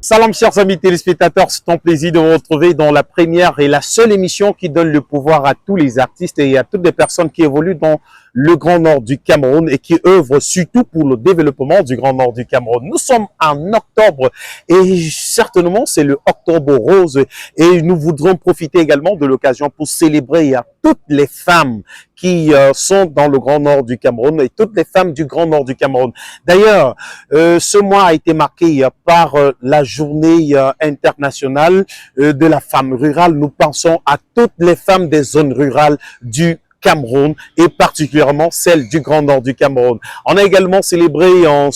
Salam chers amis téléspectateurs, c'est un plaisir de vous retrouver dans la première et la seule émission qui donne le pouvoir à tous les artistes et à toutes les personnes qui évoluent dans le Grand Nord du Cameroun et qui œuvrent surtout pour le développement du Grand Nord du Cameroun. Nous sommes en octobre et certainement c'est le Octobre Rose et nous voudrons profiter également de l'occasion pour célébrer toutes les femmes qui sont dans le Grand Nord du Cameroun et toutes les femmes du Grand Nord du Cameroun. D'ailleurs, ce mois a été marqué par la journée internationale de la femme rurale. Nous pensons à toutes les femmes des zones rurales du Cameroun et particulièrement celle du Grand Nord du Cameroun. On a également célébré en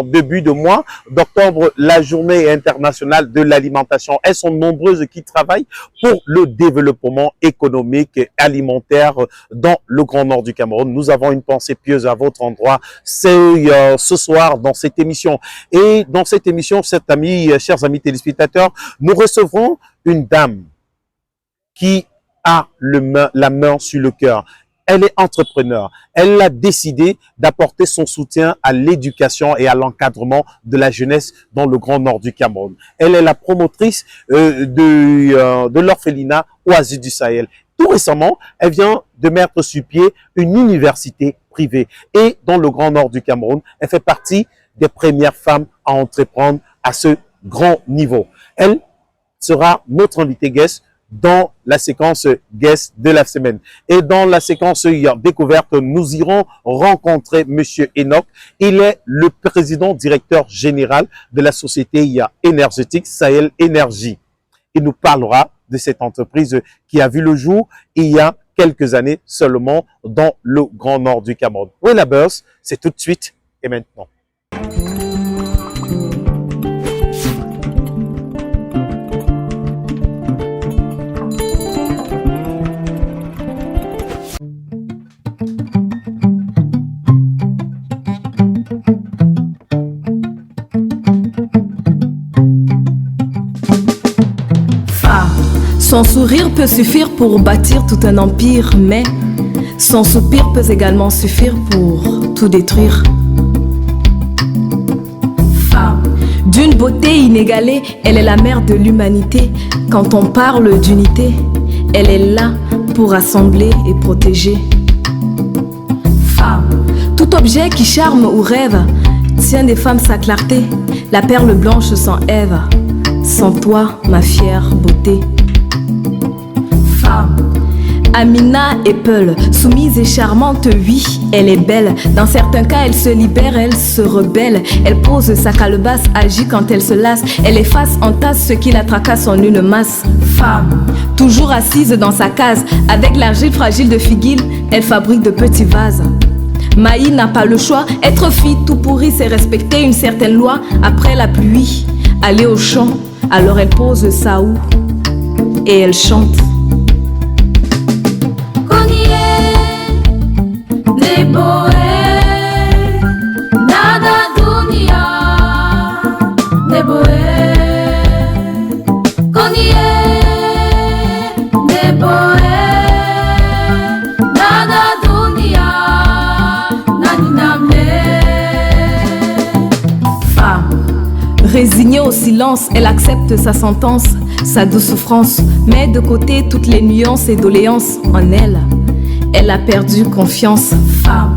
début de mois d'octobre la journée internationale de l'alimentation. Elles sont nombreuses qui travaillent pour le développement économique et alimentaire dans le Grand Nord du Cameroun. Nous avons une pensée pieuse à votre endroit ce soir dans cette émission. Et dans cette émission, chers amis téléspectateurs, nous recevrons une dame qui a la main sur le cœur. Elle est entrepreneur. Elle a décidé d'apporter son soutien à l'éducation et à l'encadrement de la jeunesse dans le Grand Nord du Cameroun. Elle est la promotrice de l'orphelinat Oasis du Sahel. Tout récemment, elle vient de mettre sur pied une université privée. Et dans le Grand Nord du Cameroun, elle fait partie des premières femmes à entreprendre à ce grand niveau. Elle sera notre invitée guest dans la séquence guest de la semaine. Et dans la séquence découverte, nous irons rencontrer Monsieur Enoch. Il est le président directeur général de la société énergétique Sahel Énergie. Il nous parlera de cette entreprise qui a vu le jour il y a quelques années seulement dans le Grand Nord du Cameroun. Oui, la buzz, c'est tout de suite et maintenant. Son sourire peut suffire pour bâtir tout un empire, mais son soupir peut également suffire pour tout détruire. Femme, d'une beauté inégalée, elle est la mère de l'humanité. Quand on parle d'unité, elle est là pour rassembler et protéger. Femme, tout objet qui charme ou rêve tient des femmes sa clarté. La perle blanche sans Ève, sans toi, ma fière beauté. Amina est Peul, soumise et charmante, oui, elle est belle. Dans certains cas, elle se libère, elle se rebelle. Elle pose sa calebasse, agit quand elle se lasse. Elle efface en tasse ce qui la tracasse en une masse. Femme, toujours assise dans sa case, avec l'argile fragile de Figuil, elle fabrique de petits vases. Maï n'a pas le choix, être fille tout pourri, c'est respecter une certaine loi. Après la pluie, aller au champ, alors elle pose sa houe et elle chante. Résignée au silence, elle accepte sa sentence, sa douce souffrance, met de côté toutes les nuances et doléances en elle. Elle a perdu confiance. Femme,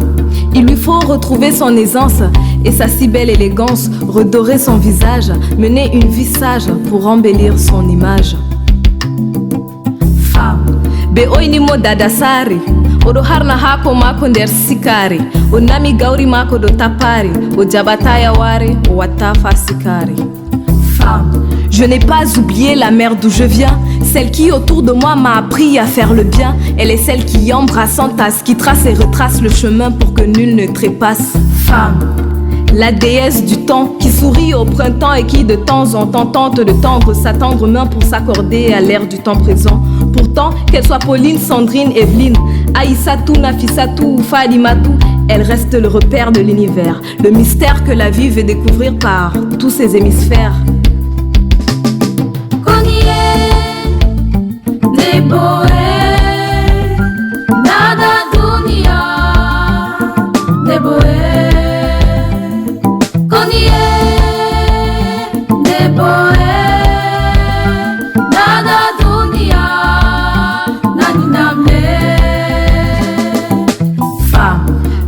il lui faut retrouver son aisance et sa si belle élégance, redorer son visage, mener une vie sage pour embellir son image. Femme, beoinimo dadasari. Odo harna hako mako nder sikari. O nami gauri mako do tapari. O jabataya ware, o watafa sikari. Femme, je n'ai pas oublié la mère d'où je viens. Celle qui autour de moi m'a appris à faire le bien. Elle est celle qui embrasse en tasse, qui trace et retrace le chemin pour que nul ne trépasse. Femme, La déesse du temps qui sourit au printemps et qui de temps en temps tente de tendre sa tendre main pour s'accorder à l'ère du temps présent. Pourtant, qu'elle soit Pauline, Sandrine, Evelyne, Aïssatou, Nafissatou ou Fadimatou, elle reste le repère de l'univers, le mystère que la vie veut découvrir par tous ses hémisphères.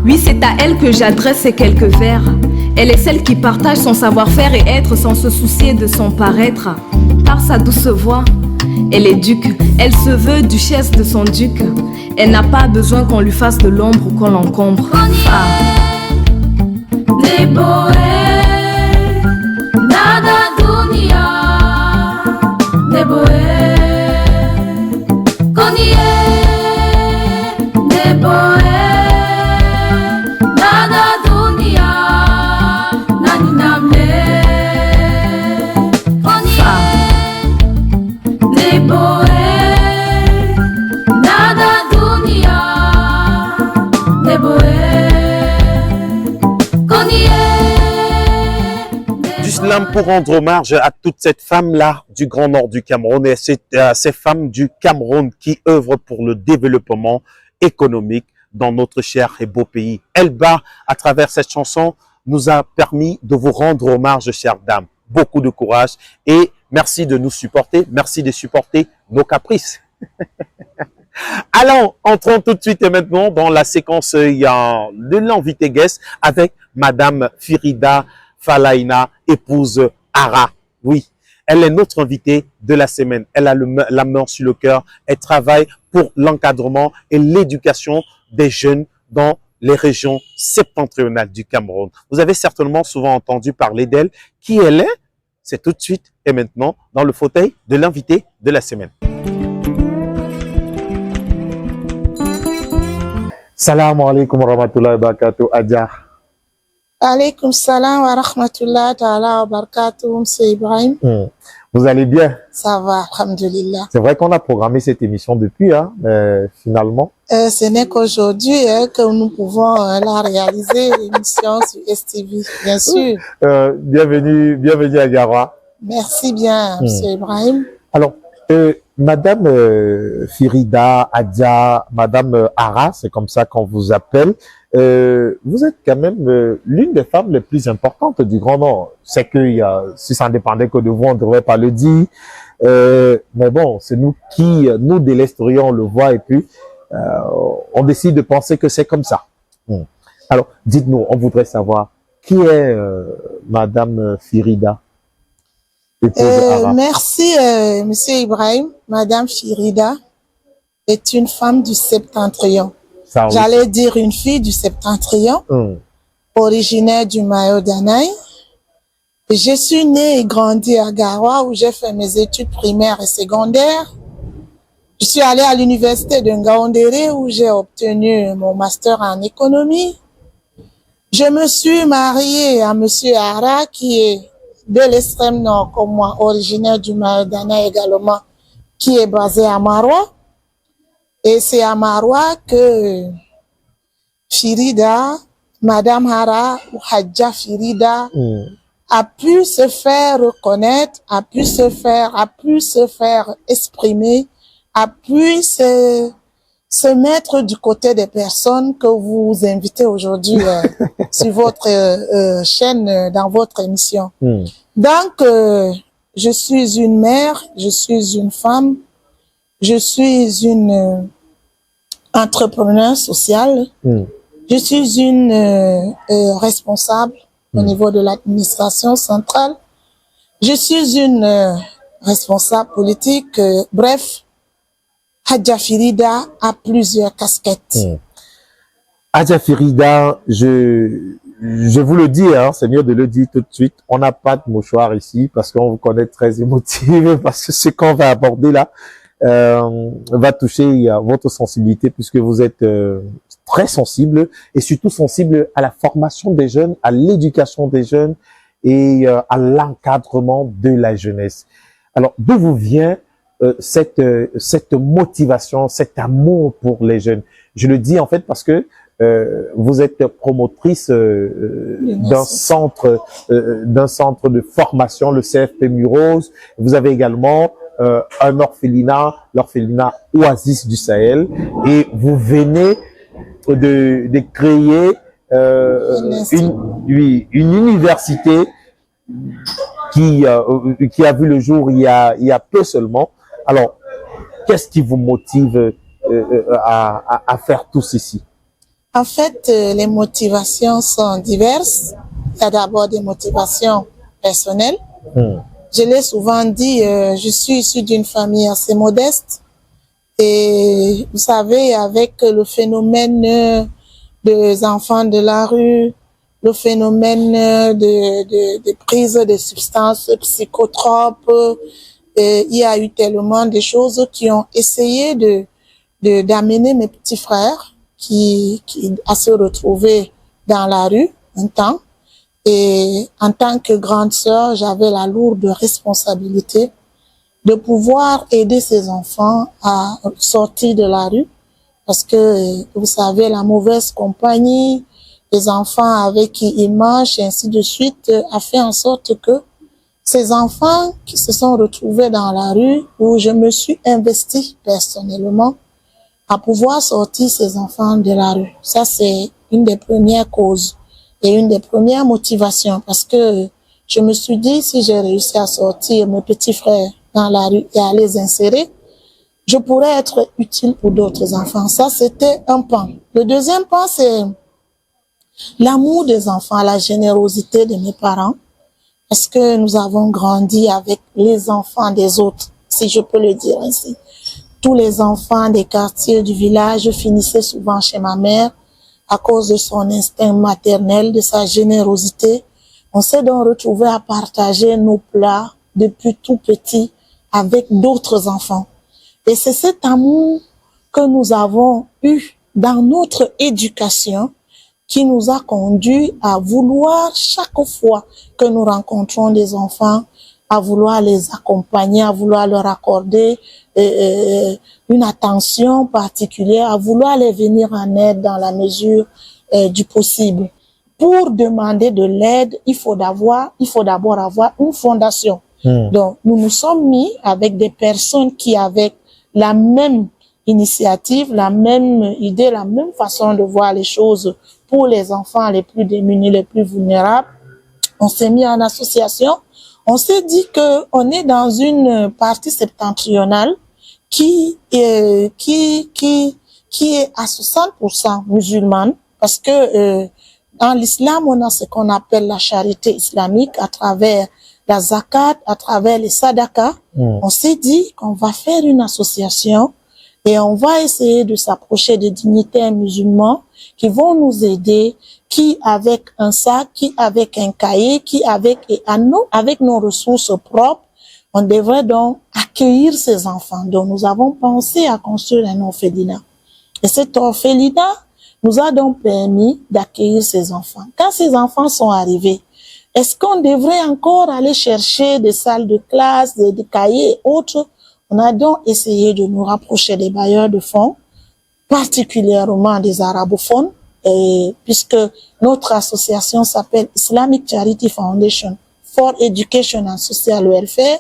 Oui, c'est à elle que j'adresse ces quelques vers. Elle est celle qui partage son savoir-faire et être sans se soucier de son paraître. Par sa douce voix, elle est duc, elle se veut duchesse de son duc. Elle n'a pas besoin qu'on lui fasse de l'ombre ou qu'on l'encombre. Pour rendre hommage à toute cette femme-là du Grand Nord du Cameroun et à ces femmes du Cameroun qui œuvrent pour le développement économique dans notre cher et beau pays. Elba, à travers cette chanson, nous a permis de vous rendre hommage, chères dames. Beaucoup de courage et merci de nous supporter. Merci de supporter nos caprices. Allons, entrons tout de suite et maintenant dans la séquence de l'invité guest avec Madame Firida Falaina, épouse Ara. Oui, elle est notre invitée de la semaine. Elle a la main sur le cœur. Elle travaille pour l'encadrement et l'éducation des jeunes dans les régions septentrionales du Cameroun. Vous avez certainement souvent entendu parler d'elle. Qui elle est? C'est tout de suite et maintenant dans le fauteuil de l'invité de la semaine. Salam alaikum wa rahmatullahi wa barakatuh, Adja. Alaikum salam wa rahmatullahi ta'ala wa barakatuh, Monsieur Ibrahim. Vous allez bien? Ça va, alhamdulillah. C'est vrai qu'on a programmé cette émission depuis, hein, finalement. Ce n'est qu'aujourd'hui que nous pouvons la réaliser, l'émission sur STV, bien sûr. Bienvenue à Garoua. Merci bien, Monsieur Ibrahim. Alors, Madame Firida, Adja, Madame Ara, c'est comme ça qu'on vous appelle. Vous êtes quand même l'une des femmes les plus importantes du Grand Nord. C'est que si ça ne dépendait que de vous, on ne devrait pas le dire. Mais bon, c'est nous qui, nous délaisterions le voix et puis on décide de penser que c'est comme ça. Alors, dites-nous, on voudrait savoir qui est Madame Firida, épouse Ara. Merci, Monsieur Ibrahim. Madame Firida est une femme du Septentrion. J'allais dire une fille du Septentrion, originaire du Mayo d'Anaï. Je suis née et grandie à Garoua où j'ai fait mes études primaires et secondaires. Je suis allée à l'université de Ngaoundéré où j'ai obtenu mon master en économie. Je me suis mariée à Monsieur Ara qui est de l'extrême nord comme moi, originaire du Mayo d'Anaï également, qui est basé à Maroua. Et c'est à Maroua que Firida, Madame Ara ou Hadja Firida a pu se faire reconnaître, a pu se faire exprimer, a pu se mettre du côté des personnes que vous invitez aujourd'hui sur votre chaîne, dans votre émission. Donc, je suis une mère, je suis une femme, je suis une entrepreneur sociale. Je suis une responsable au niveau de l'administration centrale. Je suis une responsable politique. Bref, Hadja Firida a plusieurs casquettes. Hadja Firida, je vous le dis, hein, c'est mieux de le dire tout de suite. On n'a pas de mouchoir ici parce qu'on vous connaît très émotive, parce que ce qu'on va aborder là va toucher votre sensibilité puisque vous êtes très sensible et surtout sensible à la formation des jeunes, à l'éducation des jeunes et à l'encadrement de la jeunesse. Alors, d'où vous vient cette motivation, cet amour pour les jeunes? Je le dis en fait parce que vous êtes promotrice d'un centre de formation, le CFP Murose. Vous avez également un orphelinat, l'orphelinat Oasis du Sahel, et vous venez de créer une université qui a vu le jour il y a peu seulement. Alors, qu'est-ce qui vous motive à faire tout ceci? En fait, les motivations sont diverses. Il y a d'abord des motivations personnelles. Je l'ai souvent dit, je suis issue d'une famille assez modeste. Et vous savez, avec le phénomène des enfants de la rue, le phénomène de prise de substances psychotropes, il y a eu tellement de choses qui ont essayé d'amener mes petits frères à se retrouver dans la rue un temps. Et en tant que grande sœur, j'avais la lourde responsabilité de pouvoir aider ces enfants à sortir de la rue. Parce que, vous savez, la mauvaise compagnie, les enfants avec qui ils mangent, et ainsi de suite, a fait en sorte que ces enfants qui se sont retrouvés dans la rue, où je me suis investie personnellement à pouvoir sortir ces enfants de la rue. Ça, c'est une des premières causes et une des premières motivations, parce que je me suis dit, si j'ai réussi à sortir mes petits frères dans la rue et à les insérer, je pourrais être utile pour d'autres enfants. Ça, c'était un pan. Le deuxième pan, c'est l'amour des enfants, la générosité de mes parents, parce que nous avons grandi avec les enfants des autres, si je peux le dire ainsi. Tous les enfants des quartiers du village finissaient souvent chez ma mère à cause de son instinct maternel, de sa générosité. On s'est donc retrouvé à partager nos plats depuis tout petit avec d'autres enfants. Et c'est cet amour que nous avons eu dans notre éducation qui nous a conduit à vouloir chaque fois que nous rencontrons des enfants, à vouloir les accompagner, à vouloir leur accorder une attention particulière, à vouloir les venir en aide dans la mesure du possible. Pour demander de l'aide, il faut d'abord avoir une fondation. Donc, nous nous sommes mis avec des personnes qui avaient la même initiative, la même idée, la même façon de voir les choses pour les enfants les plus démunis, les plus vulnérables. On s'est mis en association. On s'est dit que on est dans une partie septentrionale qui est à 60% musulmane, parce que dans l'islam, on a ce qu'on appelle la charité islamique à travers la zakat, à travers les sadakas. On s'est dit qu'on va faire une association et on va essayer de s'approcher des dignitaires musulmans qui vont nous aider, qui avec un sac, qui avec un cahier, qui avec nos ressources propres, on devrait donc accueillir ces enfants. Donc nous avons pensé à construire un orphelinat. Et cet orphelinat nous a donc permis d'accueillir ces enfants. Quand ces enfants sont arrivés, est-ce qu'on devrait encore aller chercher des salles de classe, des cahiers et autres? On a donc essayé de nous rapprocher des bailleurs de fonds, particulièrement des arabophones, puisque notre association s'appelle Islamic Charity Foundation for Education and Social Welfare.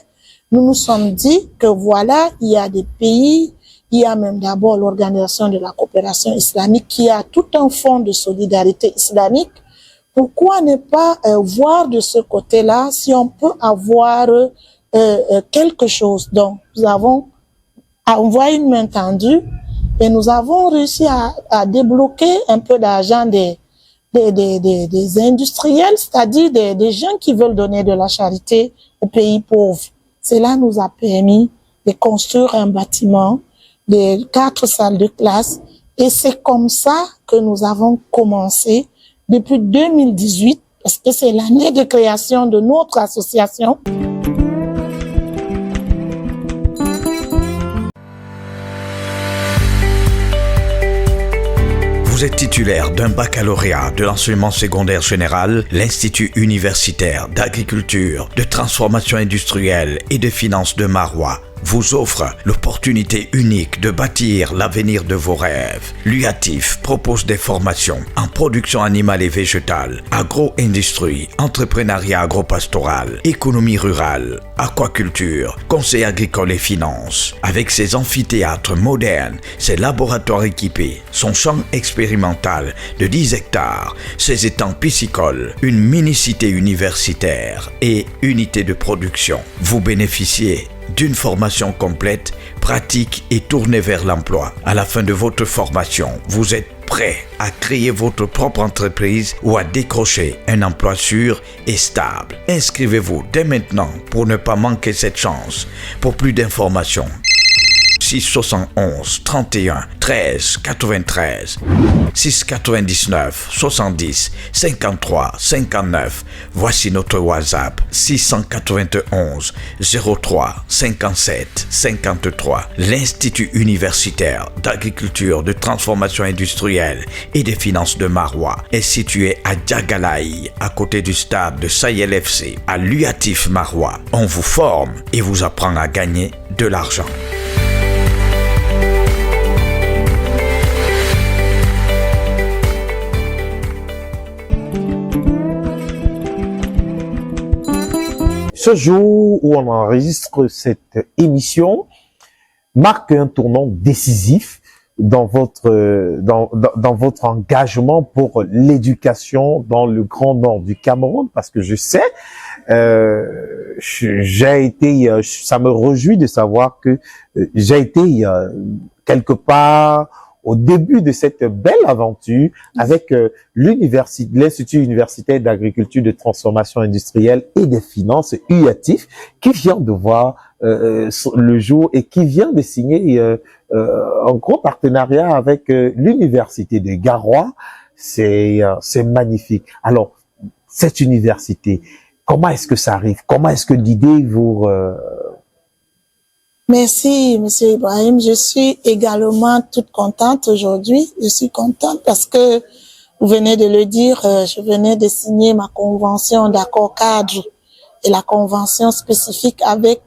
Nous nous sommes dit que voilà, il y a des pays, il y a même d'abord l'Organisation de la coopération islamique qui a tout un fonds de solidarité islamique. Pourquoi ne pas voir de ce côté-là si on peut avoir quelque chose? Donc, nous avons envoyé une main tendue et nous avons réussi à débloquer un peu d'argent des industriels, c'est-à-dire des gens qui veulent donner de la charité aux pays pauvres. Cela nous a permis de construire un bâtiment, de 4 salles de classe, et c'est comme ça que nous avons commencé depuis 2018, parce que c'est l'année de création de notre association. Vous Vous êtes titulaire d'un baccalauréat de l'enseignement secondaire général, l'Institut universitaire d'agriculture, de transformation industrielle et de finances de Marois vous offre l'opportunité unique de bâtir l'avenir de vos rêves. L'UATIF propose des formations en production animale et végétale, agro-industrie, entrepreneuriat agropastoral, économie rurale, aquaculture, conseil agricole et finances. Avec ses amphithéâtres modernes, ses laboratoires équipés, son champ expérimental de 10 hectares, ses étangs piscicoles, une mini-cité universitaire et unité de production. Vous bénéficiez d'une formation complète, pratique et tournée vers l'emploi. À la fin de votre formation, vous êtes prêt à créer votre propre entreprise ou à décrocher un emploi sûr et stable. Inscrivez-vous dès maintenant pour ne pas manquer cette chance. Pour plus d'informations, 671 31 13 93 699 70 53 59. Voici notre WhatsApp 691 03 57 53. L'Institut universitaire d'agriculture, de transformation industrielle et des finances de Marois est situé à Diagalaï, à côté du stade de Sahel FC, à l'UATIF Marois. On vous forme et vous apprend à gagner de l'argent. Ce jour où on enregistre cette émission marque un tournant décisif dans votre engagement pour l'éducation dans le Grand Nord du Cameroun, parce que je sais, ça me réjouit de savoir que j'ai été quelque part au début de cette belle aventure avec l'Institut universitaire d'agriculture, de transformation industrielle et des finances, UATIF, qui vient de voir le jour et qui vient de signer un gros partenariat avec l'Université de Garoua. C'est magnifique. Alors, cette université, comment est-ce que ça arrive? Comment est-ce que l'idée vous... Merci, Monsieur Ibrahim. Je suis également toute contente aujourd'hui. Je suis contente parce que, vous venez de le dire, je venais de signer ma convention d'accord cadre et la convention spécifique avec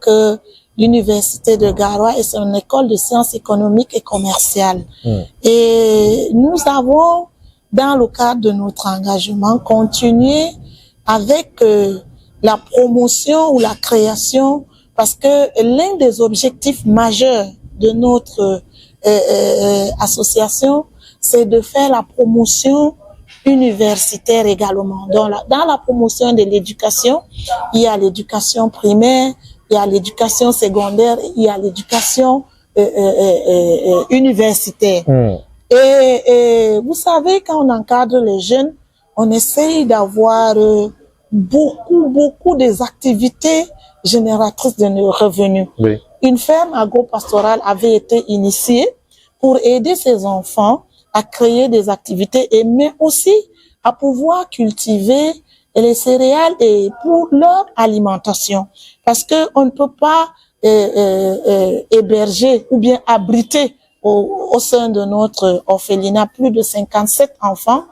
l'Université de Garoua et son école de sciences économiques et commerciales. Et nous avons, dans le cadre de notre engagement, continué avec la promotion ou la création, parce que l'un des objectifs majeurs de notre association, c'est de faire la promotion universitaire également. Dans la promotion de l'éducation, il y a l'éducation primaire, il y a l'éducation secondaire, il y a l'éducation universitaire. Et vous savez, quand on encadre les jeunes, on essaye d'avoir beaucoup des activités génératrices de revenus. Oui. Une ferme agro-pastorale avait été initiée pour aider ces enfants à créer des activités, mais aussi à pouvoir cultiver les céréales et pour leur alimentation. Parce que on ne peut pas héberger ou bien abriter au sein de notre orphelinat plus de 57 enfants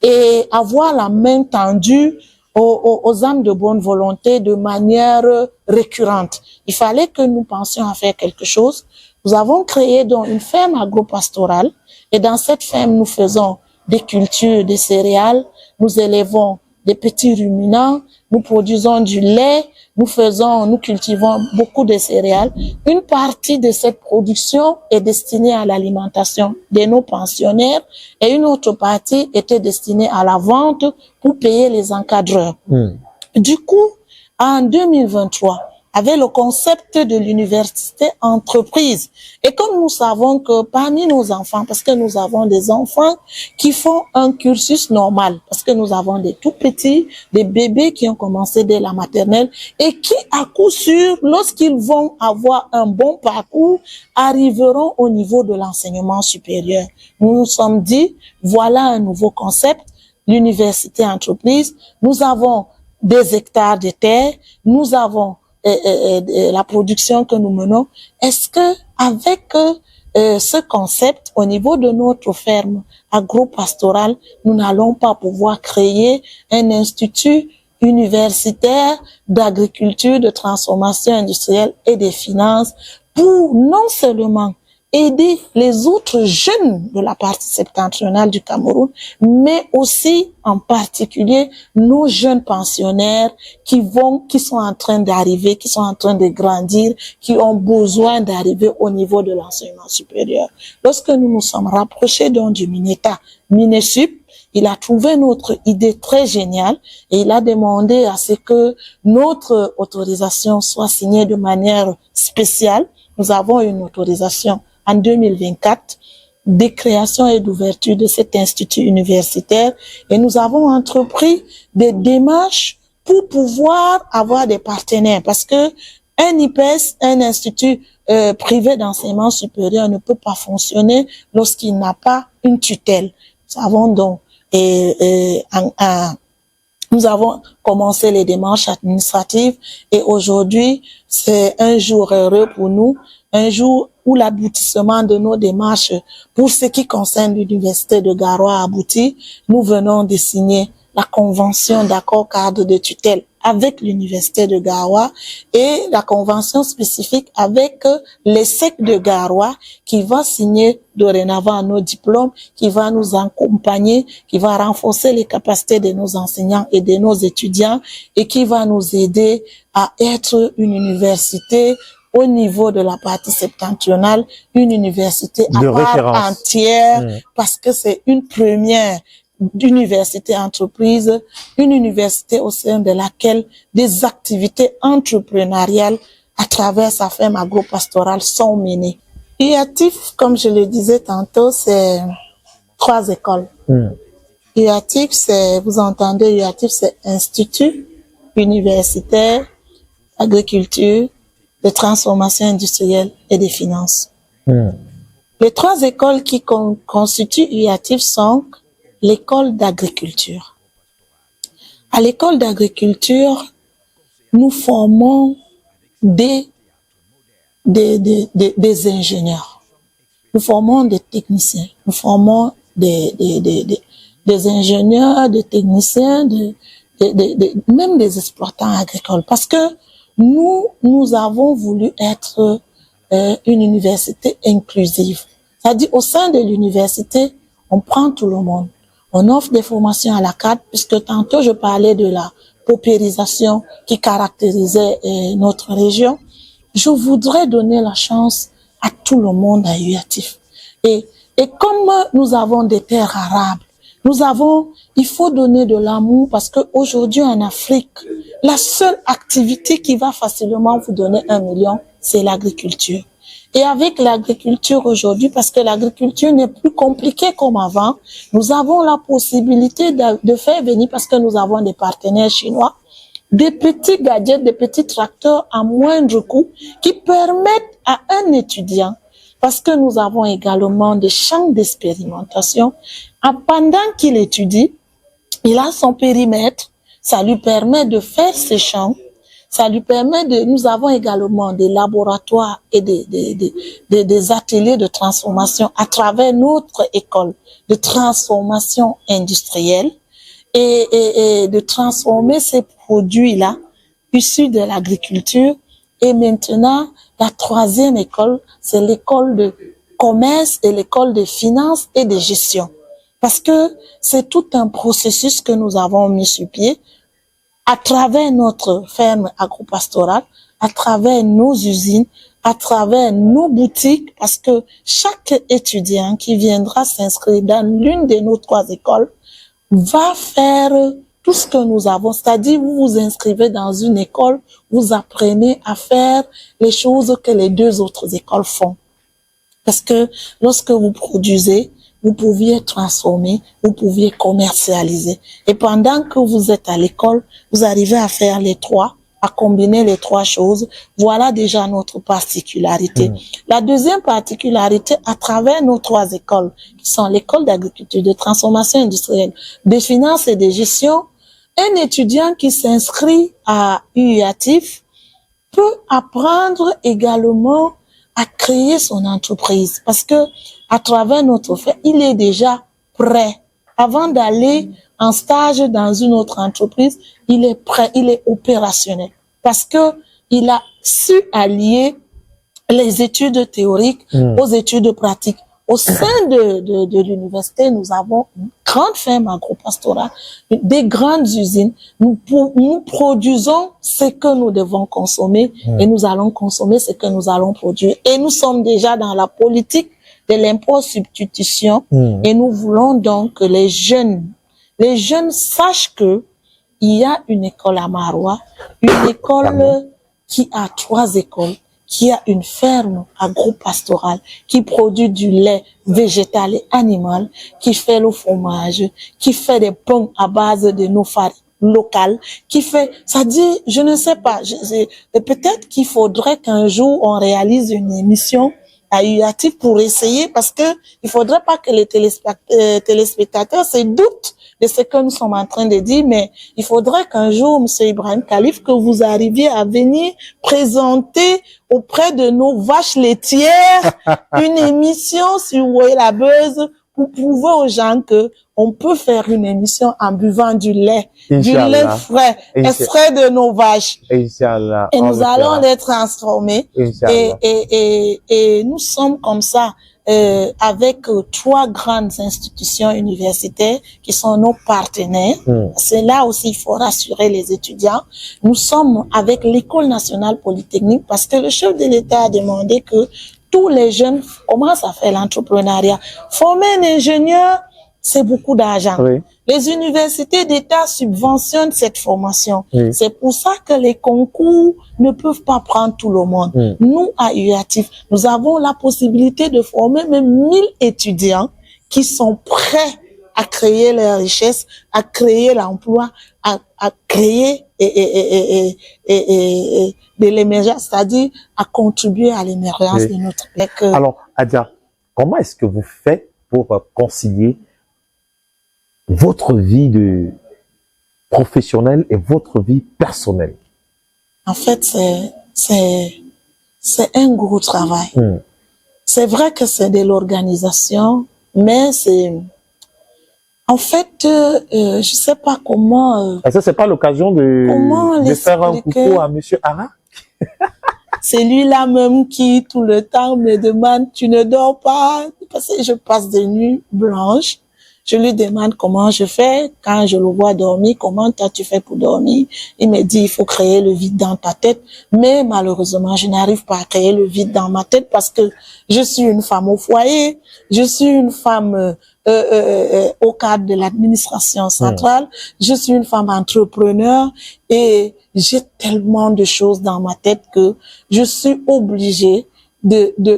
et avoir la main tendue aux âmes de bonne volonté de manière récurrente. Il fallait que nous pensions à faire quelque chose. Nous avons créé donc une ferme agro-pastorale et dans cette ferme, nous faisons des cultures, des céréales, nous élevons des petits ruminants, nous produisons du lait, nous cultivons beaucoup de céréales. Une partie de cette production est destinée à l'alimentation de nos pensionnaires et une autre partie était destinée à la vente pour payer les encadreurs. Du coup, en 2023, avec le concept de l'université entreprise. Et comme nous savons que parmi nos enfants, parce que nous avons des enfants qui font un cursus normal, parce que nous avons des tout petits, des bébés qui ont commencé dès la maternelle et qui, à coup sûr, lorsqu'ils vont avoir un bon parcours, arriveront au niveau de l'enseignement supérieur. Nous nous sommes dit, voilà un nouveau concept, l'université entreprise. Nous avons des hectares de terre, nous avons la production que nous menons. Est-ce que avec ce concept au niveau de notre ferme agro-pastorale, nous n'allons pas pouvoir créer un institut universitaire d'agriculture, de transformation industrielle et des finances pour non seulement aider les autres jeunes de la partie septentrionale du Cameroun, mais aussi en particulier nos jeunes pensionnaires qui sont en train d'arriver, qui sont en train de grandir, qui ont besoin d'arriver au niveau de l'enseignement supérieur. Lorsque nous nous sommes rapprochés donc du MINETA, MINESUP, il a trouvé notre idée très géniale et il a demandé à ce que notre autorisation soit signée de manière spéciale. Nous avons une autorisation en 2024 de création et d'ouverture de cet institut universitaire et nous avons entrepris des démarches pour pouvoir avoir des partenaires parce que un IPES, un institut privé d'enseignement supérieur ne peut pas fonctionner lorsqu'il n'a pas une tutelle. Nous avons donc nous avons commencé les démarches administratives et aujourd'hui, c'est un jour heureux pour nous, un jour où l'aboutissement de nos démarches pour ce qui concerne l'université de Garoua aboutit. Nous venons de signer la convention d'accord cadre de tutelle avec l'université de Garoua et la convention spécifique avec l'ESSEC de Garoua qui va signer dorénavant nos diplômes, qui va nous accompagner, qui va renforcer les capacités de nos enseignants et de nos étudiants et qui va nous aider à être une université au niveau de la partie septentrionale, une université à part entière parce que c'est une première d'université entreprise, une université au sein de laquelle des activités entrepreneuriales à travers sa ferme agro-pastorale sont menées. UATIF, comme je le disais tantôt, c'est 3 écoles. UATIF, c'est, vous entendez, UATIF, c'est Institut universitaire, agriculture, de transformation industrielle et des finances. Les 3 écoles qui constituent UATIF sont l'école d'agriculture. À l'école d'agriculture, nous formons des ingénieurs. Nous formons des techniciens. Nous formons des ingénieurs, des techniciens, même des exploitants agricoles. Parce que nous avons voulu être une université inclusive. C'est-à-dire, au sein de l'université, on prend tout le monde. On offre des formations à la carte, puisque tantôt je parlais de la paupérisation qui caractérisait notre région. Je voudrais donner la chance à tout le monde à UATIF. Et comme nous avons des terres arables, il faut donner de l'amour parce que aujourd'hui en Afrique, la seule activité qui va facilement vous donner 1 million, c'est l'agriculture. Et avec l'agriculture aujourd'hui, parce que l'agriculture n'est plus compliquée comme avant, nous avons la possibilité de faire venir, parce que nous avons des partenaires chinois, des petits gadgets, des petits tracteurs à moindre coût qui permettent à un étudiant, parce que nous avons également des champs d'expérimentation, pendant qu'il étudie, il a son périmètre, ça lui permet de faire ses champs. Ça lui permet nous avons également des laboratoires et des ateliers de transformation à travers notre école de transformation industrielle et de transformer ces produits-là issus de l'agriculture. Et maintenant, la 3e école, c'est l'école de commerce et l'école de finances et de gestion. Parce que c'est tout un processus que nous avons mis sur pied à travers notre ferme agro-pastorale, à travers nos usines, à travers nos boutiques, parce que chaque étudiant qui viendra s'inscrire dans l'une de nos 3 écoles va faire tout ce que nous avons. C'est-à-dire, vous vous inscrivez dans une école, vous apprenez à faire les choses que les 2 autres écoles font. Parce que lorsque vous produisez, vous pouviez transformer, vous pouviez commercialiser. Et pendant que vous êtes à l'école, vous arrivez à faire les 3, à combiner les 3 choses. Voilà déjà notre particularité. La deuxième particularité, à travers nos 3 écoles, qui sont l'école d'agriculture, de transformation industrielle, de finances et de gestion, un étudiant qui s'inscrit à UATIF peut apprendre également à créer son entreprise parce que à travers notre fait, il est déjà prêt. Avant d'aller en stage dans une autre entreprise, il est prêt, il est opérationnel parce que il a su allier les études théoriques aux études pratiques. Au sein de l'université, nous avons une grande ferme agro-pastorale, des grandes usines. Nous produisons ce que nous devons consommer et nous allons consommer ce que nous allons produire. Et nous sommes déjà dans la politique de l'impôt-substitution et nous voulons donc que les jeunes sachent que il y a une école à Maroua, une école qui a 3 écoles, qui a une ferme agro-pastorale, qui produit du lait végétal et animal, qui fait le fromage, qui fait des pains à base de nos farines locales, qui fait, ça dit, je ne sais pas, peut-être qu'il faudrait qu'un jour on réalise une émission à UATIF pour essayer, parce que il faudrait pas que les téléspectateurs se doutent de ce que nous sommes en train de dire, mais il faudrait qu'un jour, Monsieur Ibrahim Khalif, que vous arriviez à venir présenter auprès de nos vaches laitières une émission sur Voyez la Buzz pour prouver aux gens que on peut faire une émission en buvant du lait frais, extrait de nos vaches. Inch'Allah. Et nous allons les transformer. Et nous sommes comme ça. Avec 3 grandes institutions universitaires qui sont nos partenaires. C'est là aussi il faut rassurer les étudiants. Nous sommes avec l'École nationale polytechnique parce que le chef de l'État a demandé que tous les jeunes commencent à faire l'entrepreneuriat. Former un ingénieur, c'est beaucoup d'argent. Oui. Les universités d'État subventionnent cette formation. Oui. C'est pour ça que les concours ne peuvent pas prendre tout le monde. Nous, à UATIF, nous avons la possibilité de former même 1000 étudiants qui sont prêts à créer leur richesse, à créer l'emploi, à créer de l'émergence, c'est-à-dire à contribuer à l'émergence de notre pays. Alors, Adia, comment est-ce que vous faites pour concilier votre vie de professionnelle et votre vie personnelle? En fait, c'est un gros travail. C'est vrai que c'est de l'organisation, mais c'est, en fait, je sais pas comment. Est-ce que c'est pas l'occasion de faire un coucou à Monsieur Ara? C'est lui-là même qui, tout le temps, me demande, tu ne dors pas? Parce que je passe des nuits blanches. Je lui demande comment je fais. Quand je le vois dormir, comment toi tu fais pour dormir? Il me dit, il faut créer le vide dans ta tête. Mais malheureusement, je n'arrive pas à créer le vide dans ma tête parce que je suis une femme au foyer. Je suis une femme au cadre de l'administration centrale. Je suis une femme entrepreneur et j'ai tellement de choses dans ma tête que je suis obligée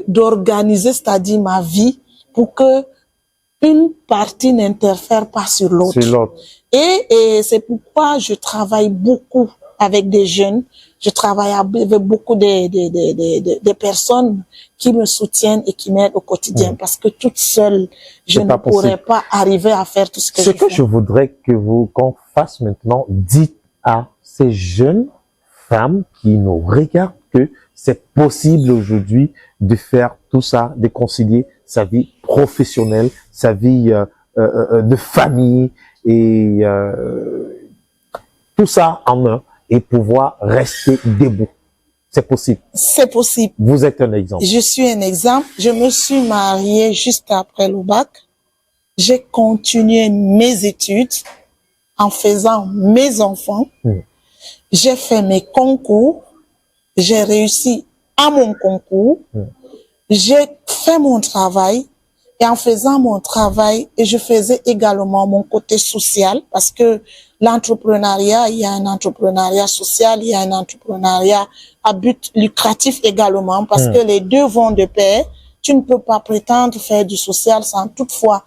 d'organiser, c'est-à-dire ma vie, pour que une partie n'interfère pas sur l'autre. Et c'est pourquoi je travaille beaucoup avec des jeunes. Je travaille avec beaucoup de personnes qui me soutiennent et qui m'aident au quotidien parce que toute seule, je ne pourrais pas arriver à faire tout ce que je fais. Ce que je voudrais qu'on fasse maintenant, dites à ces jeunes femmes qui nous regardent que c'est possible aujourd'hui de faire tout ça, de concilier sa vie professionnelle, sa vie de famille et tout ça en un et pouvoir rester debout. C'est possible. C'est possible. Vous êtes un exemple. Je suis un exemple. Je me suis mariée juste après le bac. J'ai continué mes études en faisant mes enfants. J'ai fait mes concours. J'ai réussi à mon concours. J'ai fait mon travail. Et en faisant mon travail, et je faisais également mon côté social, parce que l'entrepreneuriat, il y a un entrepreneuriat social, il y a un entrepreneuriat à but lucratif également, parce que les deux vont de pair. Tu ne peux pas prétendre faire du social sans toutefois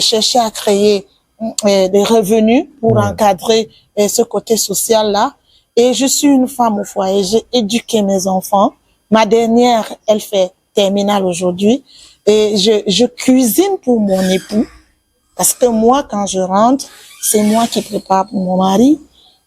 chercher à créer des revenus pour encadrer ce côté social-là. Et je suis une femme au foyer, j'ai éduqué mes enfants. Ma dernière, elle fait terminale aujourd'hui. Et je cuisine pour mon époux, parce que moi, quand je rentre, c'est moi qui prépare pour mon mari.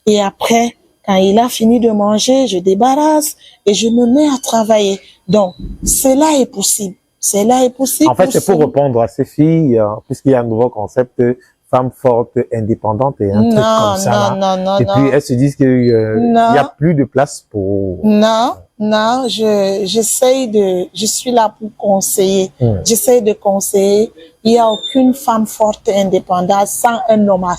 Et après, Quand il a fini de manger, je débarrasse et je me mets à travailler. Donc, cela est possible. Cela est possible. En fait, c'est pour répondre à ces filles, puisqu'il y a un nouveau concept, femme forte, indépendante et un truc comme ça. Non, et puis, elles se disent qu'il y a plus de place pour... Non, je suis là pour conseiller. J'essaie de conseiller. Il n'y a aucune femme forte et indépendante sans un homme à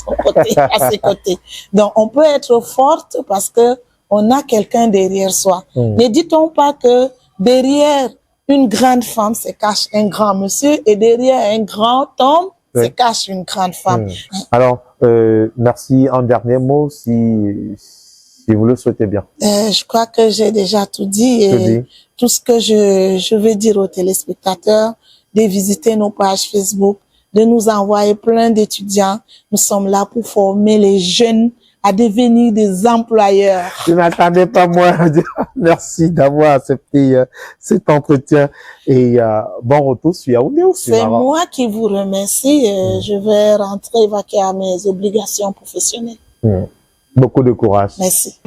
ses côtés. Donc, on peut être forte parce que on a quelqu'un derrière soi. Ne dit-on pas que derrière une grande femme se cache un grand monsieur et derrière un grand homme se cache une grande femme. Alors, merci. Un dernier mot, si vous le souhaitez bien. Je crois que j'ai déjà tout dit. Et tout ce que je veux dire aux téléspectateurs, de visiter nos pages Facebook, de nous envoyer plein d'étudiants. Nous sommes là pour former les jeunes à devenir des employeurs. Je n'attendais pas moi. Merci d'avoir accepté cet entretien et bon retour sur Yaoundé. C'est moi qui vous remercie. Je vais rentrer vaquer à mes obligations professionnelles. Beaucoup de courage. Merci.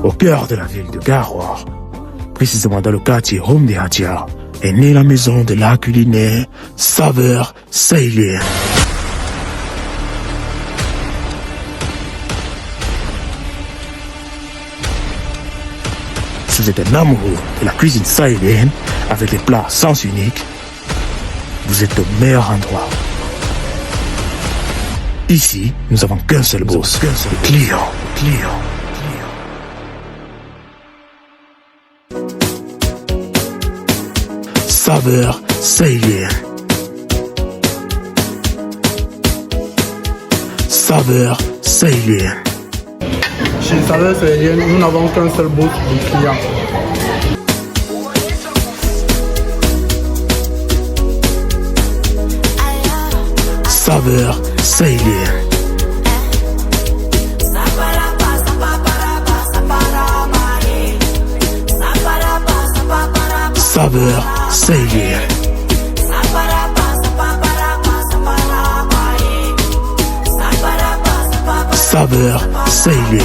Au cœur de la ville de Garoua, précisément dans le quartier Home de Hadia, est née la maison de l'art culinaire Saveur Sahélienne. Si vous êtes un amoureux de la cuisine sahélienne avec des plats sens unique, vous êtes au meilleur endroit. Ici, nous n'avons qu'un seul boss, le client. Saveur sahélienne. Saveur sahélienne. Chez Saveur sahélienne, nous n'avons qu'un seul boss, le client. Saveur sahélienne. Saveur sahélienne. Saveur sahélienne.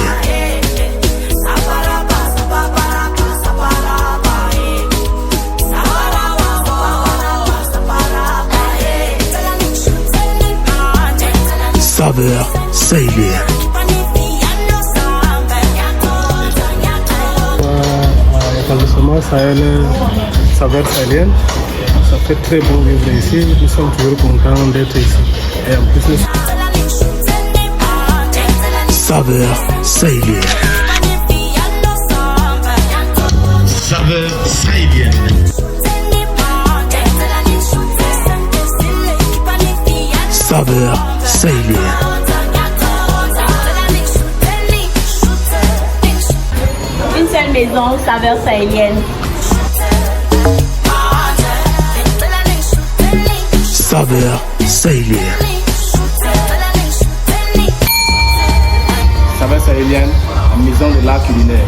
Saveur sahélienne. L'établissement Sahel, Saveur sahélienne, ça fait très bon vivre ici. Nous sommes toujours contents d'être ici. Et en plus, Saveur sahélienne. Saveur sahélienne. Saveur sahélienne. Une seule maison, saveur sahélienne. Saveur sahélienne. Saveur sahélienne, la maison de l'art culinaire.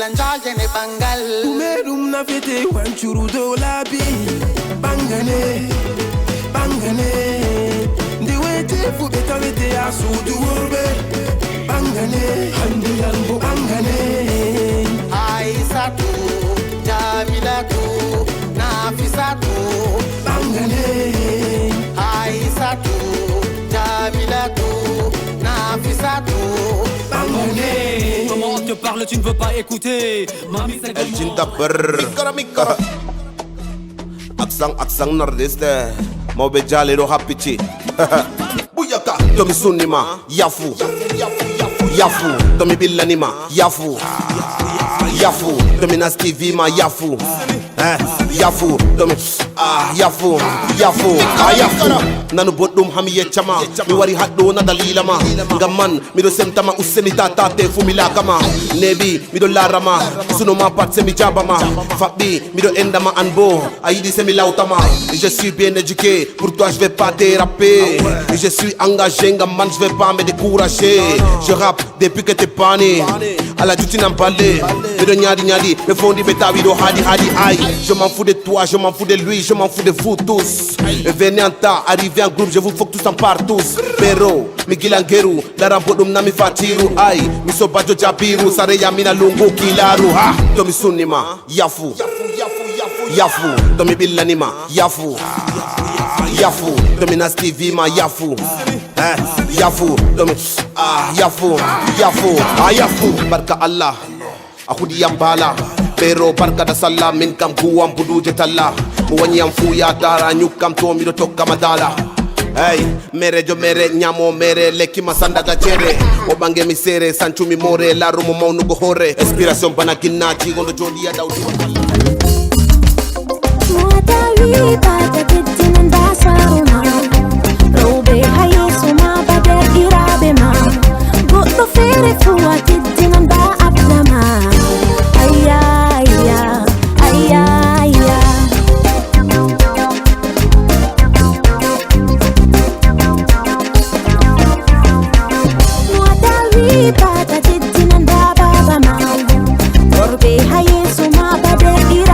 Balanjagene bangal Umerum na fete wanchuru do labi Bangane, bangane Ndiwete fu beta wete asudu urbe Bangane, handi albo bangane Aisatu, Jamilatu, Nafisatu Bangane Aisatu, Jamilatu, Nafisatu Bangane. Comment on te parle, tu ne veux pas écouter. Mami, c'est El Jindaber Aksang nordeste Mobe jale ro hapichi Buyaka Tomi sunima Yafu Yafu Tomi billanima Yafu Yafu Tomi nasti vima Yafu Yafu Tomi Yafu Yafu Yafu Nanu bodum hamiye chama Mi wari haddo na dalilama Ngaman mido semtama usemi tatate fumilakama Nebi mido larama Sunoma patse mi jabama Fakbi mido endama anbo Aidi semi lautama Je suis bien éduqué Pour toi je vais pas déraper Je suis engagé Ngaman je vais pas me décourager Je rappe depuis que t'es pas né À la duty n'emballé Mido nyadi nyadi Me fondi beta wido hadi hadi aïe Je m'en fous de toi, je m'en fous de lui, je m'en fous de vous tous. Venez en temps, arrivez en groupe, je vous faut que tous en partent tous. Pero, Migilangeru, Larambodum Nami Fatiru, aïe, Misobajo Jabiru, Sareya Mina Lungu Kilaru, ha, Tomi Sunima, Yafu, Yafu, Tomi Billanima, Yafu, Yafu, Tomi Nasti Vima, Yafu, Yafu, Tomi, Yafu, Yafu, Yafu, Barka Allah, Ahudi Yambala. Pero barka da sallah min kam guwan budu je talla mo wani am fu ya dara nyukam to mi do tokka madala hey mere jo mere nyamo mere leki masanda ga chere o bange mi sere sanchu mi more la rumo mawnu go hore inspiration bana kinna ci gondo jodi ya dawdi Matawi pada titin dasaruma robe hayesu ma bader irabe ma gotto fere fuwa titin da abdama ayya Pada titin and baba ma Orbe hayesu ma bader ira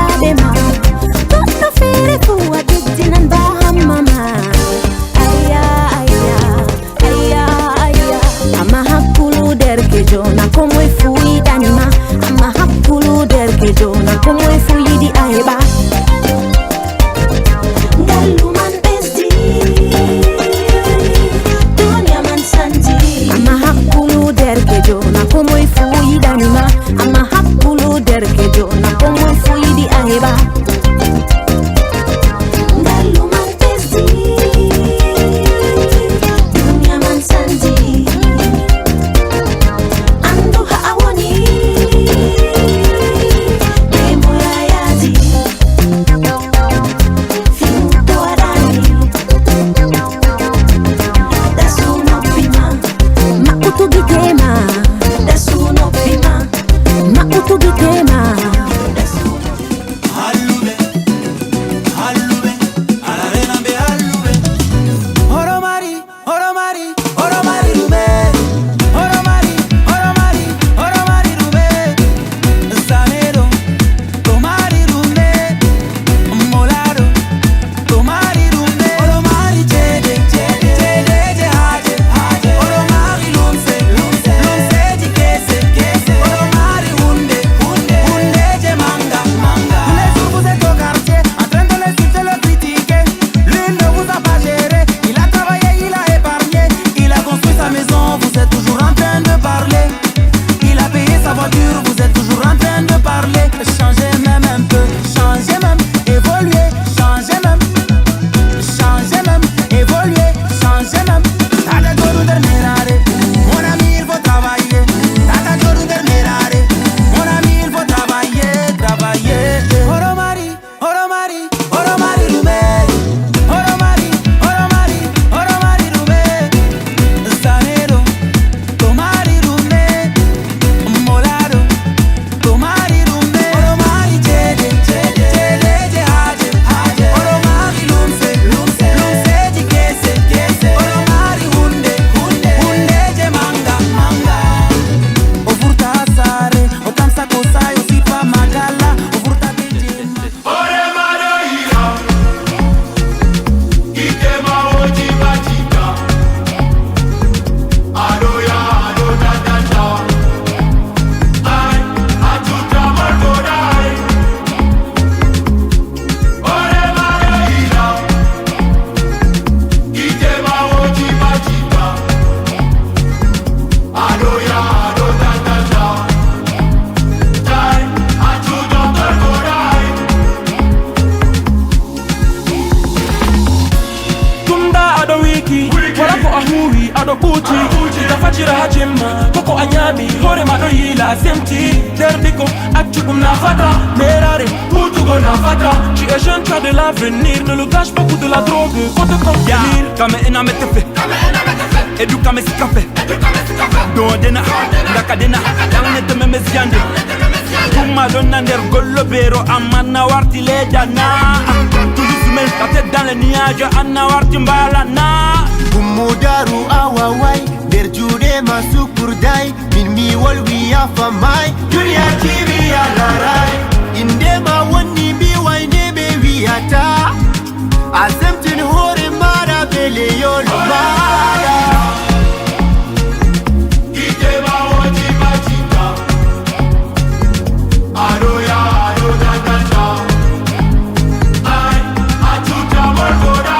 Jimma, Coco Anyami, Horema no Yila, Semti, Derbiko, Akchugum Nafata, Merare, Mutugo Nafata. Tu es jeune, tu as de l'avenir, ne le gâche pas pour de la drogue, faut te contenir. Kame ena metefe, Edu kame sikafe, Dodena, Dakadena, Yanete Memeziande, Kuma donna nder Gollobero, Amana warti ledana. Toulouse la tête dans les nuages, Anna warti mbalana. Umudaru awawai derjude masuk burdai min mi walwi ya famai dunia TV ya larai indema wani bi waine be wiata azamtin hore mara bele yol mara idema wani majita aroya aroda data ai atuta margora.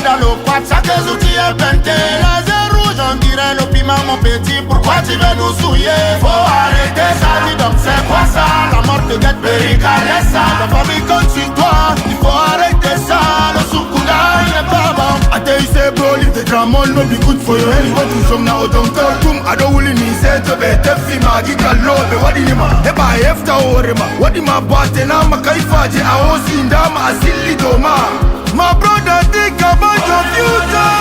Dans le quad, chaque outil est peinté. Les rouges, on dirait le piment, mon petit. Pourquoi tu veux nous souiller? Faut arrêter ça, dis donc c'est quoi ça? La mort te guette, péricale, ça. La famille compte sur toi, il faut arrêter ça. Le soukouda, il est pas bon. Atei se bro, leave the drama, no be good for your health. What you from now, don't tell them. I don't really need to be a tefi, ma giga low. But what do you ma? Eba efta orema. What do you ma bate na makaifaji? I was in dama, asili doma. My brother think about your future.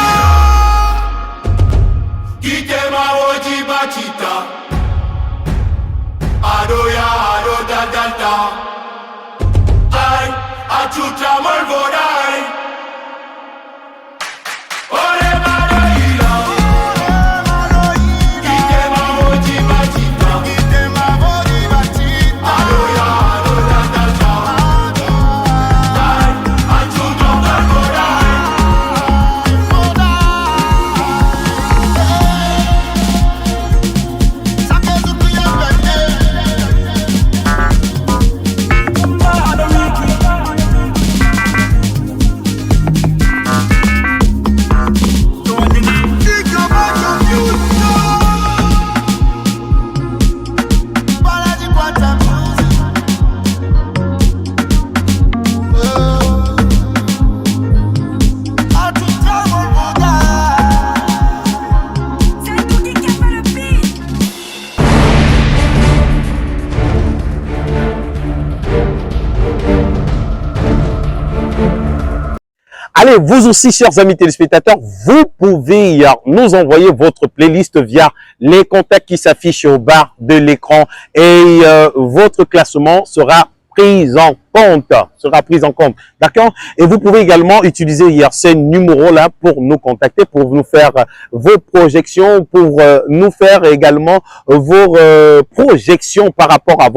Kitema oji bachita. Adoya ado da da. Ay, achuta malvodai. Allez, vous aussi, chers amis téléspectateurs, vous pouvez nous envoyer votre playlist via les contacts qui s'affichent au bas de l'écran et votre classement sera pris en compte. D'accord? Et vous pouvez également utiliser ces numéros-là pour nous contacter, pour nous faire vos projections, pour nous faire également vos projections par rapport à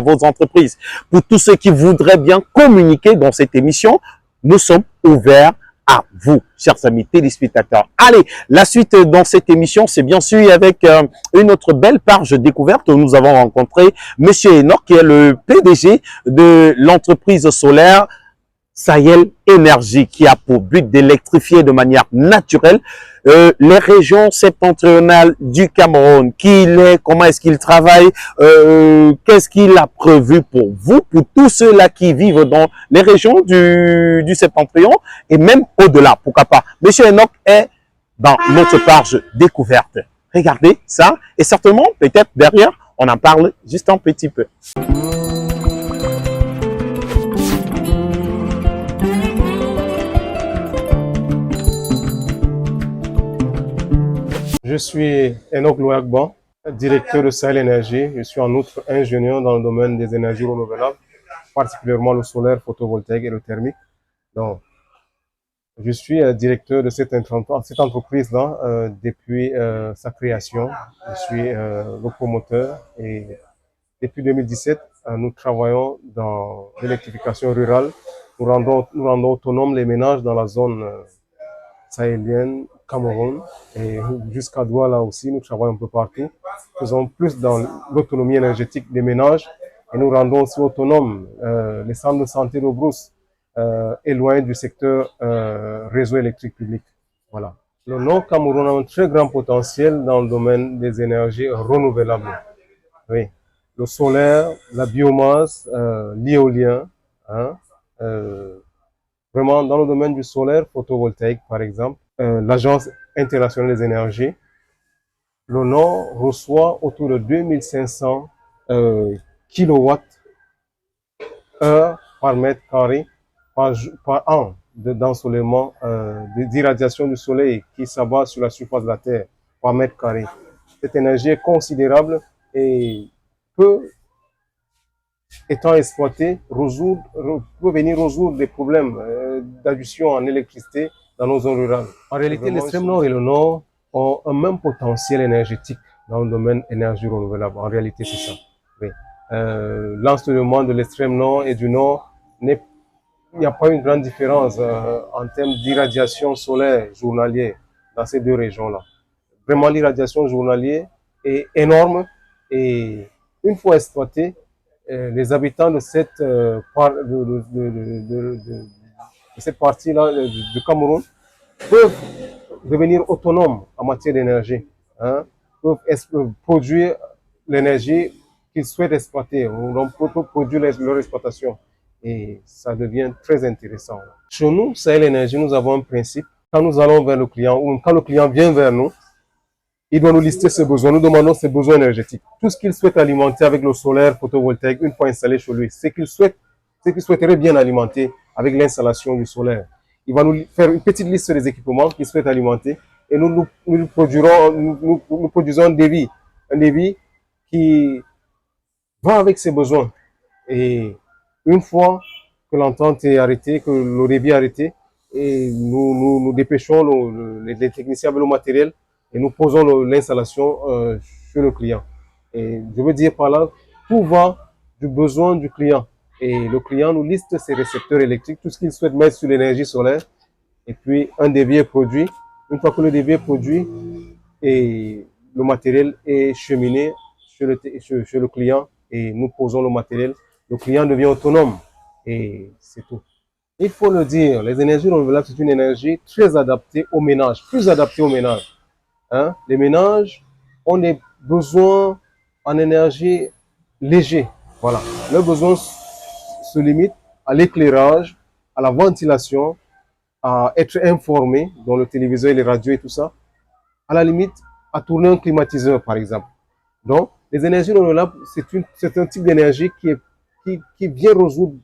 vos entreprises. Pour tous ceux qui voudraient bien communiquer dans cette émission, nous sommes ouverts à vous, chers amis téléspectateurs. Allez, la suite dans cette émission, c'est bien sûr avec une autre belle page découverte où nous avons rencontré Monsieur Enoch, qui est le PDG de l'entreprise solaire Sahel Énergie, qui a pour but d'électrifier de manière naturelle les régions septentrionales du Cameroun. Qui il est, comment est-ce qu'il travaille, qu'est-ce qu'il a prévu pour vous, pour tous ceux-là qui vivent dans les régions du septentrion et même au-delà, pourquoi pas. Monsieur Enoch est dans notre page découverte. Regardez ça et certainement, peut-être derrière, on en parle juste un petit peu. Je suis Enoch Louakban, directeur de Sahel Énergie. Je suis en outre ingénieur dans le domaine des énergies renouvelables, particulièrement le solaire, photovoltaïque et le thermique. Donc, je suis directeur de cette entreprise-là depuis sa création. Je suis le promoteur et depuis 2017, nous travaillons dans l'électrification rurale. Nous rendons autonomes les ménages dans la zone sahélienne, Cameroun et jusqu'à Douala aussi, nous travaillons un peu partout. Nous faisons plus dans l'autonomie énergétique des ménages et nous rendons aussi autonomes les centres de santé de Brousse éloigné du secteur réseau électrique public. Voilà. Le Nord Cameroun a un très grand potentiel dans le domaine des énergies renouvelables. Oui. Le solaire, la biomasse, l'éolien, hein, vraiment dans le domaine du solaire photovoltaïque par exemple, l'Agence internationale des énergies, le Nord reçoit autour de 2500 kilowatts heure par mètre carré par an d'ensoleillement, d'irradiation du soleil qui s'abat sur la surface de la Terre par mètre carré. Cette énergie est considérable et peut, étant exploitée, peut venir résoudre des problèmes d'addition en électricité dans nos zones rurales. En réalité, l'extrême nord et le nord ont un même potentiel énergétique dans le domaine énergie renouvelable. En réalité, c'est ça. Oui. L'ensoleillement de l'extrême nord et du nord, il n'y a pas une grande différence en termes d'irradiation solaire journalière dans ces deux régions-là. Vraiment, l'irradiation journalière est énorme et une fois exploitée, les habitants de cette, cette partie-là du Cameroun peuvent devenir autonomes en matière d'énergie, hein, peuvent produire l'énergie qu'ils souhaitent exploiter, on peut produire leur exploitation. Et ça devient très intéressant. Chez nous, Sahel Énergie, nous avons un principe. Quand nous allons vers le client, ou quand le client vient vers nous, il doit nous lister ses besoins. Nous demandons ses besoins énergétiques. Tout ce qu'il souhaite alimenter avec le solaire photovoltaïque, une fois installé chez lui, c'est qu'il souhaiterait bien alimenter avec l'installation du solaire. Il va nous faire une petite liste des équipements qu'il souhaite alimenter et nous produisons un devis qui va avec ses besoins. Et une fois que l'entente est arrêtée, que le devis est arrêté, et nous dépêchons les techniciens avec le matériel et nous posons l'installation chez le client. Et je veux dire par là, tout va du besoin du client. Et le client nous liste ses récepteurs électriques, tout ce qu'il souhaite mettre sur l'énergie solaire. Et puis un devis est produit. Une fois que le devis est produit, et le matériel est cheminé chez le client et nous posons le matériel, le client devient autonome et c'est tout. Il faut le dire, les énergies renouvelables, c'est une énergie très adaptée aux ménages, plus adaptée aux ménages. Hein? Les ménages ont des besoins en énergie léger. Voilà. Leurs besoins se limitent à l'éclairage, à la ventilation, à être informés dans le téléviseur et les radios et tout ça. À la limite, à tourner un climatiseur, par exemple. Donc, les énergies renouvelables, c'est un type d'énergie qui vient résoudre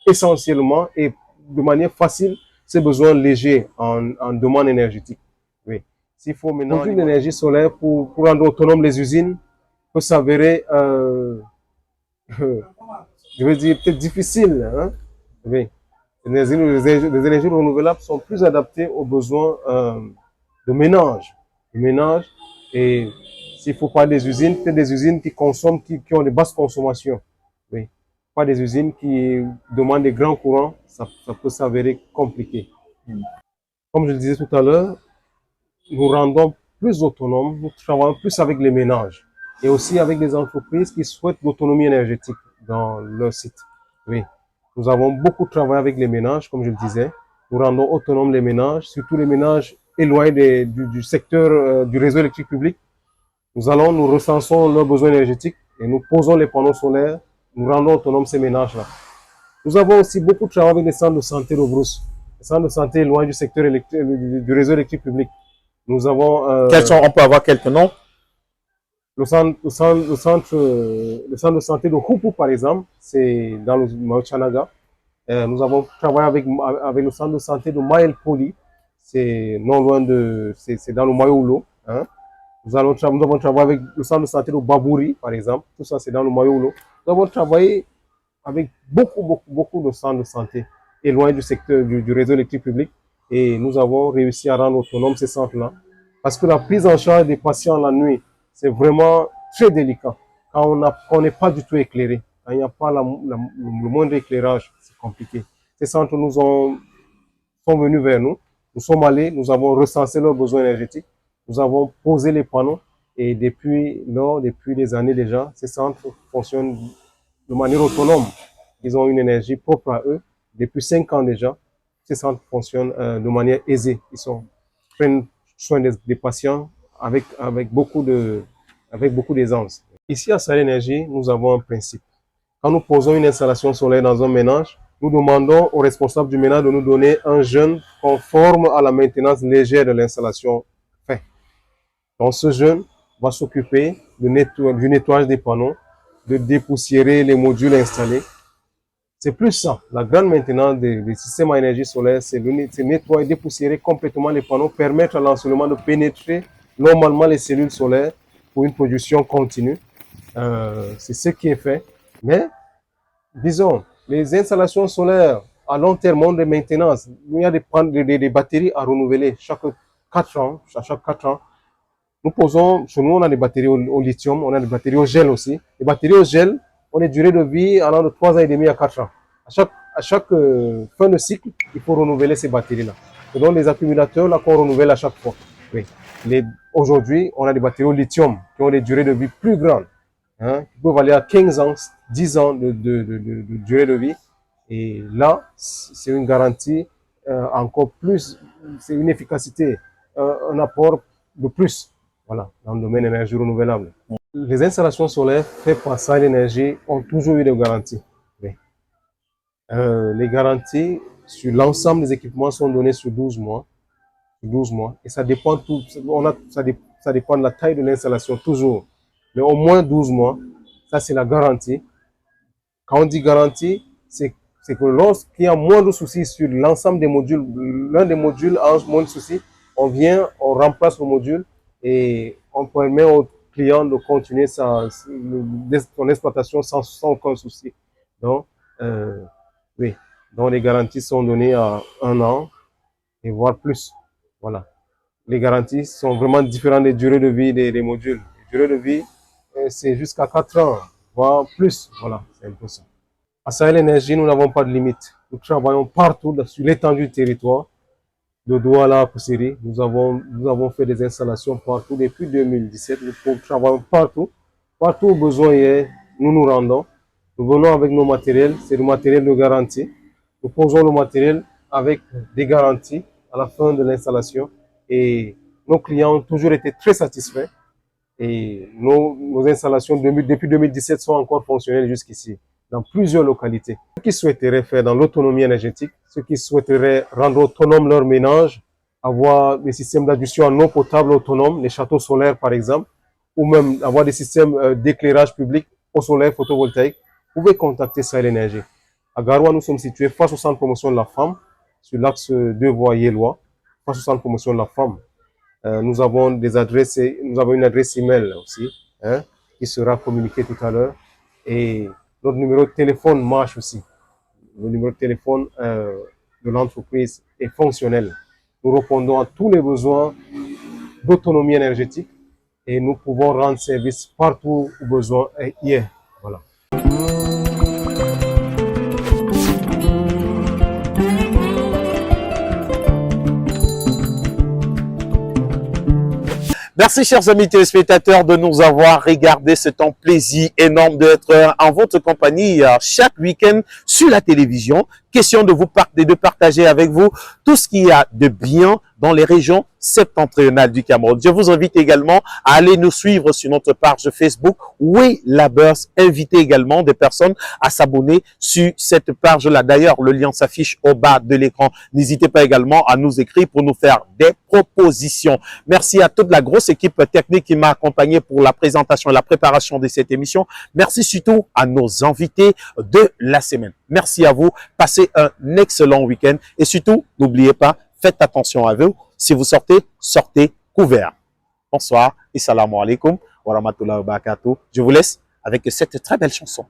essentiellement et de manière facile ses besoins légers en demande énergétique. Oui. S'il faut maintenant produire l'énergie solaire pour rendre autonomes les usines, peut s'avérer, je veux dire, peut-être difficile. Hein? Oui. Les énergies renouvelables sont plus adaptées aux besoins de ménage. Et s'il faut pas des usines, peut-être des usines qui consomment, qui ont des basses consommations. Oui. Pas des usines qui demandent des grands courants, ça peut s'avérer compliqué. Comme je le disais tout à l'heure, nous rendons plus autonomes, nous travaillons plus avec les ménages et aussi avec des entreprises qui souhaitent l'autonomie énergétique dans leur site. Oui. Nous avons beaucoup travaillé avec les ménages, comme je le disais. Nous rendons autonomes les ménages, surtout les ménages éloignés du secteur du réseau électrique public. Nous recensons leurs besoins énergétiques et nous posons les panneaux solaires. Nous rendons autonomes ces ménages-là. Nous avons aussi beaucoup travaillé avec les centres de santé de Brousse. Les centres de santé éloignés du secteur du réseau électrique public. Nous avons... on peut avoir quelques noms? Le centre de santé de Hupu, par exemple, c'est dans le Mauchanaga. Nous avons travaillé avec le centre de santé de Maël Poli. C'est non loin c'est dans le Mayoulou. Hein. Nous avons travaillé avec le centre de santé de Babouri, par exemple. Tout ça, c'est dans le Mayoulou. Nous avons travaillé avec beaucoup de centres de santé éloignés du secteur du réseau électrique public. Et nous avons réussi à rendre autonomes ces centres-là. Parce que la prise en charge des patients la nuit, c'est vraiment très délicat. Quand on n'est pas du tout éclairé, quand il n'y a pas le moindre éclairage, c'est compliqué. Ces centres sont venus vers nous. Nous sommes allés, nous avons recensé leurs besoins énergétiques. Nous avons posé les panneaux. Et depuis des années déjà, ces centres fonctionnent de manière autonome. Ils ont une énergie propre à eux. depuis 5 ans déjà, ces centres fonctionnent de manière aisée. Prennent soin des patients avec beaucoup d'aisance. Ici à Sahel Énergie, nous avons un principe. Quand nous posons une installation solaire dans un ménage, nous demandons aux responsables du ménage de nous donner un jeune conforme à la maintenance légère de l'installation faite. Donc ce jeune va s'occuper du nettoyage des panneaux, de dépoussiérer les modules installés. C'est plus ça. La grande maintenance des systèmes à énergie solaire, c'est nettoyer, dépoussiérer complètement les panneaux, permettre à l'ensoleillement de pénétrer normalement les cellules solaires pour une production continue. C'est ce qui est fait. Mais, disons, les installations solaires à long terme ont des maintenances. Il y a des batteries à renouveler chaque 4 ans. À chaque 4 ans. Nous posons, chez nous, on a des batteries au lithium, on a des batteries au gel aussi. Les batteries au gel ont des durées de vie allant de 3 ans et demi à 4 ans. À chaque fin de cycle, il faut renouveler ces batteries-là. Et donc, les accumulateurs, là, qu'on renouvelle à chaque fois. Oui. Aujourd'hui, on a des batteries au lithium qui ont des durées de vie plus grandes, hein, qui peuvent aller à 15 ans, 10 ans de durée de vie. Et là, c'est une garantie encore plus, c'est une efficacité, un apport de plus. Voilà, dans le domaine de l'énergie renouvelable. Les installations solaires faites par Sahel Énergie ont toujours eu des garanties. Oui. Les garanties sur l'ensemble des équipements sont données sur 12 mois. 12 mois. Et ça dépend ça dépend de la taille de l'installation, toujours. Mais au moins 12 mois, ça c'est la garantie. Quand on dit garantie, c'est que lorsqu'il y a moins de soucis sur l'ensemble des modules, l'un des modules a moins de soucis, on remplace le module et on permet au client de continuer son exploitation sans aucun souci. Donc, oui. Donc, les garanties sont données à 1 an et voire plus. Voilà. Les garanties sont vraiment différentes des durées de vie des modules. Les durées de vie, c'est jusqu'à 4 ans, voire plus. Voilà, c'est un peu ça. À Sahel Énergie, nous n'avons pas de limite. Nous travaillons partout sur l'étendue du territoire. De Douala à Koussiri, nous avons fait des installations partout depuis 2017. Nous travaillons partout. Partout où besoin est, nous nous rendons. Nous venons avec nos matériels, c'est le matériel de garantie. Nous posons le matériel avec des garanties à la fin de l'installation. Et nos clients ont toujours été très satisfaits. Et nos installations depuis 2017 sont encore fonctionnelles jusqu'ici, dans plusieurs localités. Ceux qui souhaiteraient faire dans l'autonomie énergétique, ceux qui souhaiteraient rendre autonome leur ménage, avoir des systèmes d'adduction en eau potable autonome, les châteaux solaires par exemple, ou même avoir des systèmes d'éclairage public au solaire photovoltaïque, vous pouvez contacter Sahel Énergie. À Garoua, nous sommes situés face au centre de promotion de la femme, sur l'axe 2 voies Yélois, face au centre de promotion de la femme. Nous avons une adresse email aussi, hein, qui sera communiquée tout à l'heure. Et notre numéro de téléphone marche aussi. Le numéro de téléphone de l'entreprise est fonctionnel. Nous répondons à tous les besoins d'autonomie énergétique et nous pouvons rendre service partout où besoin y est. Voilà. Merci, chers amis téléspectateurs, de nous avoir regardé. C'est un plaisir énorme d'être en votre compagnie chaque week-end sur la télévision. Question de partager avec vous tout ce qu'il y a de bien dans les régions septentrionales du Cameroun. Je vous invite également à aller nous suivre sur notre page Facebook Oui la Bourse. Invitez également des personnes à s'abonner sur cette page-là. D'ailleurs, le lien s'affiche au bas de l'écran. N'hésitez pas également à nous écrire pour nous faire des propositions. Merci à toute la grosse équipe technique qui m'a accompagné pour la présentation et la préparation de cette émission. Merci surtout à nos invités de la semaine. Merci à vous. Passez un excellent week-end et surtout, n'oubliez pas, faites attention à vous. Si vous sortez, sortez couvert. Bonsoir et salam alaikum wa rahmatullahi wa barakatuh. Je vous laisse avec cette très belle chanson.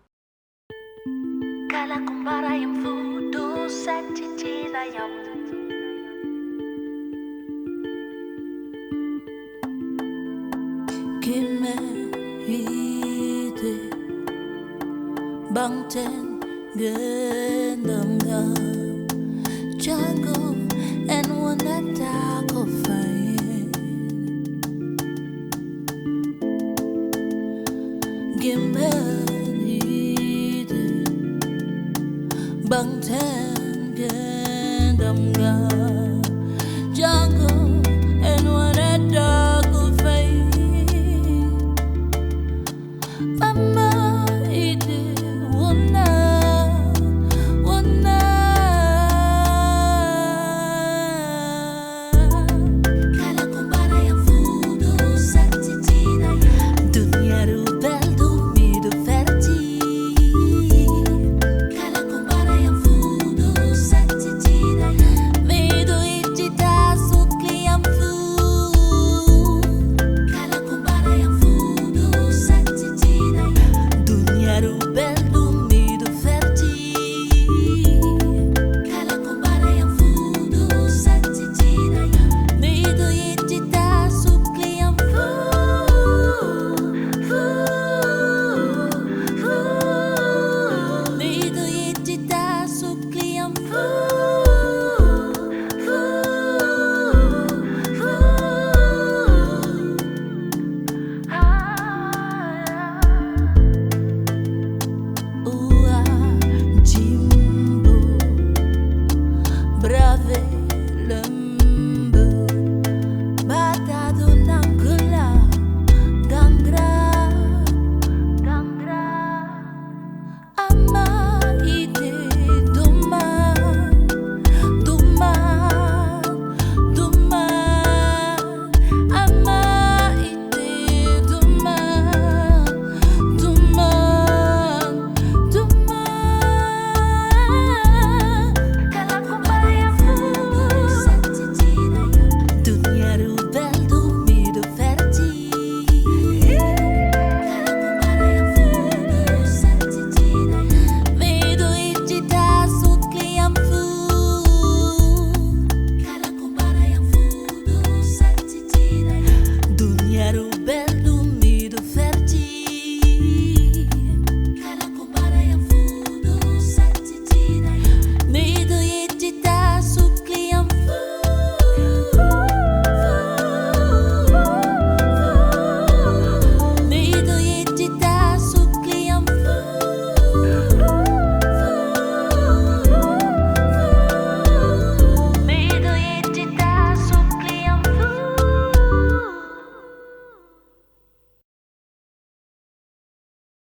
Bangten gendam Django and one that I go find Gimme Bangten damga jungle and one a dog of fame.